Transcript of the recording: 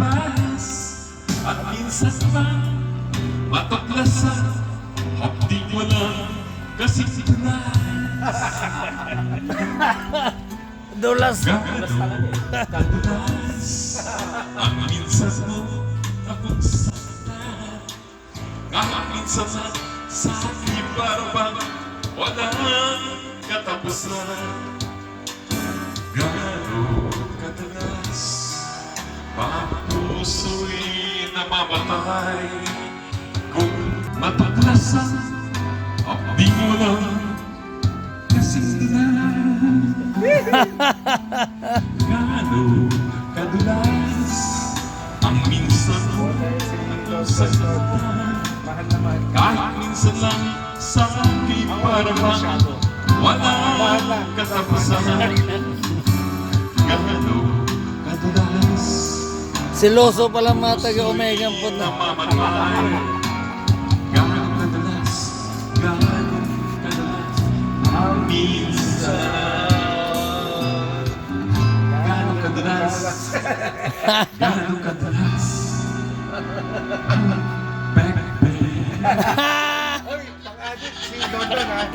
matapas at minsan pa matuklasan. Hapdi mo lang kasi Dulas. kadulas ang minsan mo akong saktan. Kahit minsan sa akin para bang walang katapusan. Gano'n kadalas ang puso'y namamatay. Kung matuklasan di mo lang kasing gano'n kadulas ang minsan mo saktan. Kahit minsan lang sa akin para bang walang katapusan. Gano'n kadulas Siloso pala mga taga-Omega po na. namamatay. Gano'n kadalas ang minsan. Gano'n kadalas ang backbend. Oy, pang-adit si Don Don ha.